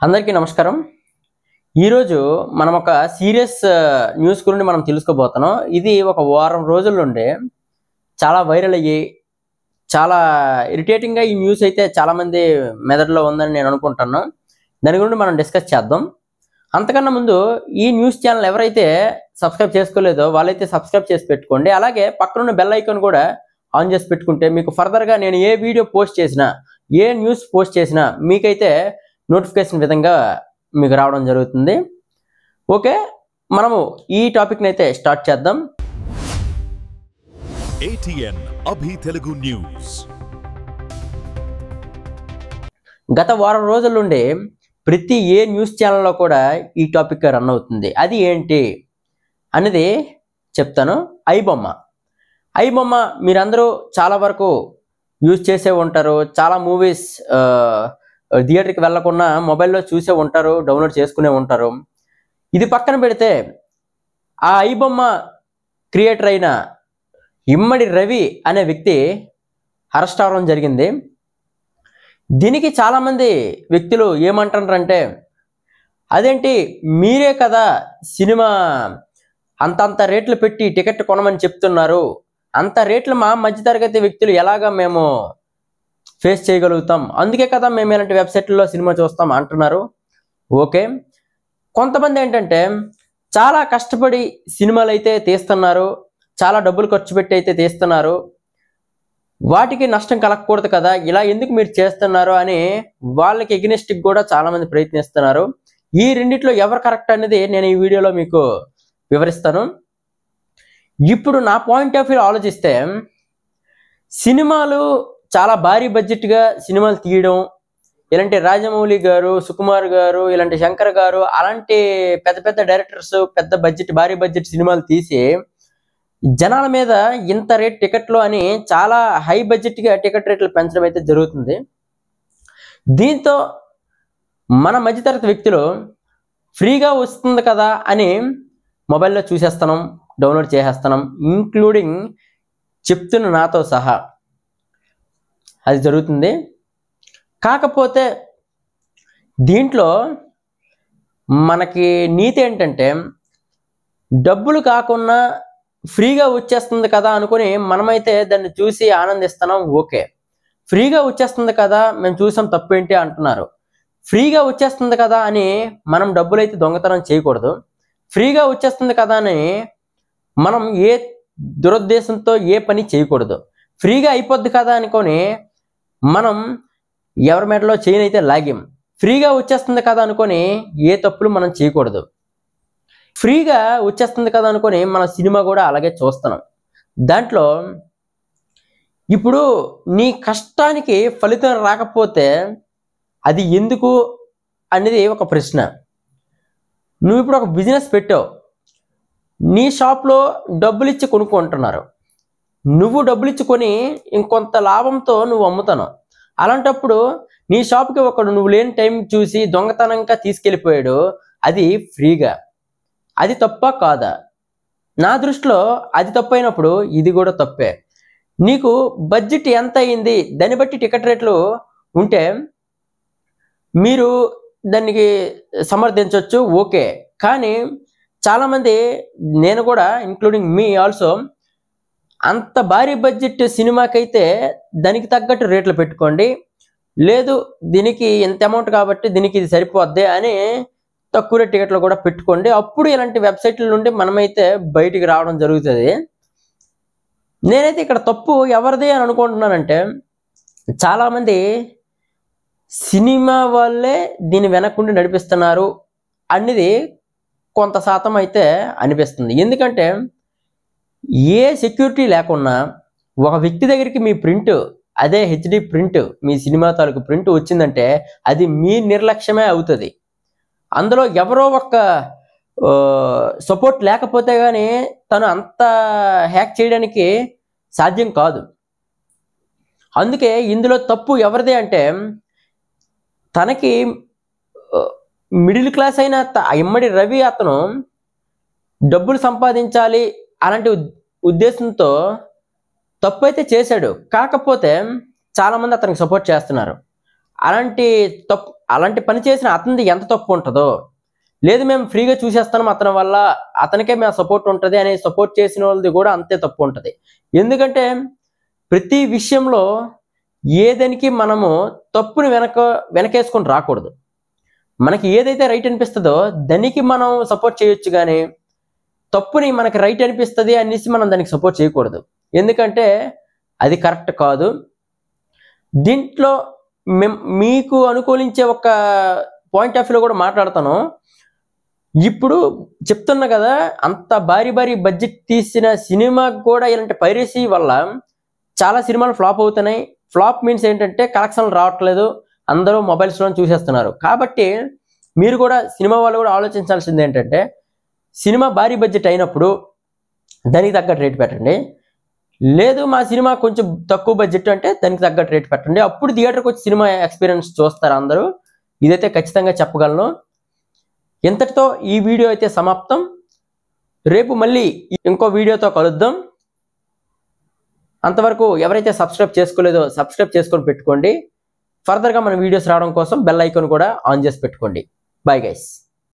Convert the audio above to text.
అందరికీ నమస్కారం। ఈరోజు మనం ఒక సీరియస్ న్యూస్ గురించి మనం తెలుసుకోబోతున్నాం। ఇది ఒక వారం రోజుల నుండి చాలా వైరల్ అయ్యి చాలా ఇరిటేటింగ్ గా ఈ న్యూస్ అయితే చాలా మంది మెదడులో ఉందని నేను అనుకుంటున్నాను। దాని గురించి మనం డిస్కస్ చేద్దాం। అంతకన్నా ముందు ఈ న్యూస్ ఛానల్ ఎవరైతే సబ్స్క్రైబ్ చేసుకోలేదో వాళ్ళైతే సబ్స్క్రైబ్ చేసి పెట్టుకోండి। అలాగే పక్కన ఉన్న బెల్ ఐకాన్ కూడా ఆన్ చేసి పెట్టుకుంటే మీకు ఫర్దర్ గా నేను ఏ వీడియో పోస్ట్ చేసినా ఏ న్యూస్ పోస్ట్ చేసినా మీకైతే నోటిఫికేషన్ విధంగా మీకు రావడం జరుగుతుంది। ఓకే, మనము ఈ టాపిక్ ని అయితే స్టార్ట్ చేద్దాం। ATN అభి తెలుగు న్యూస్ గత వారం రోజుల నుండి ప్రతి ఏ న్యూస్ ఛానల్లో కూడా ఈ టాపిక్ రన్ అవుతుంది। అది ఏంటి అనేది చెప్తాను। ఐ బొమ్మ మీరందరూ చాలా వరకు యూజ్ చేసే ఉంటారు। చాలా మూవీస్ థియేటర్కి వెళ్ళకుండా మొబైల్లో చూసే ఉంటారు, డౌన్లోడ్ చేసుకునే ఉంటారు। ఇది పక్కన పెడితే ఆ ఐ బొమ్మ క్రియేటర్ అయిన ఇమ్మడి రవి అనే వ్యక్తి అరెస్ట్ అవ్వడం జరిగింది। దీనికి చాలామంది వ్యక్తులు ఏమంటారంటే, అదేంటి మీరే కదా సినిమా అంతంత రేట్లు పెట్టి టికెట్ కొనమని చెప్తున్నారు, అంత రేట్లు మా మధ్యతరగతి వ్యక్తులు ఎలాగా మేము ఫేస్ చేయగలుగుతాం, అందుకే కదా మేము ఇలాంటి వెబ్సైట్లలో సినిమా చూస్తాం అంటున్నారు। ఓకే, కొంతమంది ఏంటంటే చాలా కష్టపడి సినిమాలు అయితే తీస్తున్నారు, చాలా డబ్బులు ఖర్చు పెట్టి అయితే తీస్తున్నారు, వాటికి నష్టం కలగకూడదు కదా, ఇలా ఎందుకు మీరు చేస్తున్నారు అని వాళ్ళకి ఎగ్నెస్ట్కి కూడా చాలామంది ప్రయత్నిస్తున్నారు। ఈ రెండిట్లో ఎవరు కరెక్ట్ అనేది నేను ఈ వీడియోలో మీకు వివరిస్తాను। ఇప్పుడు నా పాయింట్ ఆఫ్ వ్యూ ఆలోచిస్తే సినిమాలు చాలా భారీ బడ్జెట్గా సినిమాలు తీయడం, ఇలాంటి రాజమౌళి గారు, సుకుమార్ గారు, ఇలాంటి శంకర్ గారు అలాంటి పెద్ద పెద్ద డైరెక్టర్స్ పెద్ద బడ్జెట్ భారీ బడ్జెట్ సినిమాలు తీసి జనాల మీద ఇంత రేట్ టికెట్లు అని చాలా హై బడ్జెట్గా టికెట్ రేట్లు పెంచడం అయితే జరుగుతుంది। దీంతో మన మధ్యతరగతి వ్యక్తులు ఫ్రీగా వస్తుంది కదా అని మొబైల్లో చూసేస్తున్నాం, డౌన్లోడ్ చేసేస్తున్నాం, ఇంక్లూడింగ్ చెప్తున్న నాతో సహా అది జరుగుతుంది। కాకపోతే దీంట్లో మనకి నీతి ఏంటంటే, డబ్బులు కాకుండా ఫ్రీగా వచ్చేస్తుంది కదా అనుకుని మనమైతే దాన్ని చూసి ఆనందిస్తున్నాం। ఓకే, ఫ్రీగా వచ్చేస్తుంది కదా మేము చూసాం తప్పేంటి అంటున్నారు। ఫ్రీగా వచ్చేస్తుంది కదా అని మనం డబ్బులైతే దొంగతనం చేయకూడదు। ఫ్రీగా వచ్చేస్తుంది కదా అని మనం ఏ దురుద్దేశంతో ఏ పని చేయకూడదు। ఫ్రీగా అయిపోద్ది కదా అనుకొని మనం ఎవరి మెడలో చైన్ అయితే లాగాం, ఫ్రీగా వచ్చేస్తుంది కదా అనుకొని ఏ తప్పులు మనం చేయకూడదు। ఫ్రీగా వచ్చేస్తుంది కదా అనుకొని మన సినిమా కూడా అలాగే చూస్తున్నాం। దాంట్లో ఇప్పుడు నీ కష్టానికి ఫలితం రాకపోతే అది ఎందుకు అనేది ఒక ప్రశ్న। నువ్వు ఇప్పుడు ఒక బిజినెస్ పెట్టావు, నీ షాప్లో డబ్బులు ఇచ్చి కొనుక్కుంటున్నారు, నువ్వు డబ్బులు ఇచ్చుకొని ఇంకొంత లాభంతో నువ్వు అమ్ముతాను, అలాంటప్పుడు నీ షాప్కి ఒకడు నువ్వు లేని టైం చూసి దొంగతనంగా తీసుకెళ్ళిపోయాడు, అది ఫ్రీగా, అది తప్ప కాదా? నా దృష్టిలో అది తప్పైనప్పుడు ఇది కూడా తప్పే। నీకు బడ్జెట్ ఎంత అయింది దాన్ని బట్టి టికెట్ రేట్లు ఉంటే మీరు దానికి సమర్థించవచ్చు, ఓకే। కానీ చాలామంది, నేను కూడా ఇంక్లూడింగ్ మీ ఆల్సో, అంత భారీ బడ్జెట్ సినిమాకైతే దానికి తగ్గట్టు రేట్లు పెట్టుకోండి, లేదు దీనికి ఎంత అమౌంట్ కాబట్టి దీనికి ఇది సరిపోద్ది అని తక్కువ రేట్ టికెట్లు కూడా పెట్టుకోండి। అప్పుడు ఇలాంటి వెబ్సైట్ల నుండి మనమైతే బయటికి రావడం జరుగుతుంది। నేనైతే ఇక్కడ తప్పు ఎవరిది అని అనుకుంటున్నానంటే, చాలామంది సినిమా వాళ్ళే దీని వెనక్కుండి నడిపిస్తున్నారు అనేది కొంత శాతం అయితే అనిపిస్తుంది। ఎందుకంటే ఏ సెక్యూరిటీ లేకున్నా ఒక వ్యక్తి దగ్గరికి మీ ప్రింట్, అదే హెచ్డి ప్రింట్, మీ సినిమా తాలూకు ప్రింట్ వచ్చిందంటే అది మీ నిర్లక్ష్యమే అవుతుంది। అందులో ఎవరో ఒక సపోర్ట్ లేకపోతే కానీ తను అంత హ్యాక్ చేయడానికి సాధ్యం కాదు। అందుకే ఇందులో తప్పు ఎవరిదే అంటే, తనకి మిడిల్ క్లాస్ అయిన ఇమ్మడి రవి అతను డబ్బులు సంపాదించాలి అలాంటి ఉద్దేశంతో తప్పు అయితే చేశాడు, కాకపోతే చాలామంది అతనికి సపోర్ట్ చేస్తున్నారు। అలాంటి పని చేసిన అతనిది ఎంత తప్పు ఉంటుందో, లేదు మేము ఫ్రీగా చూసేస్తాం అతని వల్ల అతనికే మేము సపోర్ట్ ఉంటుంది అనే సపోర్ట్ చేసిన వాళ్ళది కూడా అంతే తప్పు ఉంటుంది. ఎందుకంటే ప్రతి విషయంలో ఏదానికి మనము తప్పుని వెనకేసుకొని రాకూడదు. మనకి ఏదైతే రైట్ అనిపిస్తుందో దానికి మనం సపోర్ట్ చేయొచ్చు, కానీ తప్పుని మనకి రైట్ అనిపిస్తుంది అనేసి మనం దానికి సపోర్ట్ చేయకూడదు. ఎందుకంటే అది కరెక్ట్ కాదు. దీంట్లో మీకు అనుకూలించే ఒక పాయింట్ ఆఫ్ వ్యూలో కూడా మాట్లాడతాను. ఇప్పుడు చెప్తున్నా కదా, అంత భారీ బడ్జెట్ తీసిన సినిమాకి కూడా ఇలాంటి పైరసీ వల్ల చాలా సినిమాలు ఫ్లాప్ అవుతున్నాయి. ఫ్లాప్ మీన్స్ ఏంటంటే కలెక్షన్లు రావట్లేదు, అందరూ మొబైల్స్లో చూసేస్తున్నారు. కాబట్టి మీరు కూడా సినిమా వాళ్ళు కూడా ఆలోచించాల్సింది ఏంటంటే, సినిమా భారీ బడ్జెట్ అయినప్పుడు దానికి తగ్గట్టు రేట్ పెట్టండి. లేదు మా సినిమా కొంచెం తక్కువ బడ్జెట్ అంటే దానికి తగ్గట్టు రేట్ పెట్టండి. అప్పుడు థియేటర్కి వచ్చి సినిమా ఎక్స్పీరియన్స్ చూస్తారు అందరూ. ఇదైతే ఖచ్చితంగా చెప్పగలను. ఇంతటితో ఈ వీడియో అయితే సమాప్తం. రేపు మళ్ళీ ఇంకో వీడియోతో కలుద్దాం. అంతవరకు ఎవరైతే సబ్స్క్రైబ్ చేసుకోలేదో సబ్స్క్రైబ్ చేసుకొని పెట్టుకోండి. ఫర్దర్గా మన వీడియోస్ రావడం కోసం బెల్ ఐకాన్ కూడా ఆన్ చేసి పెట్టుకోండి. Bye guys.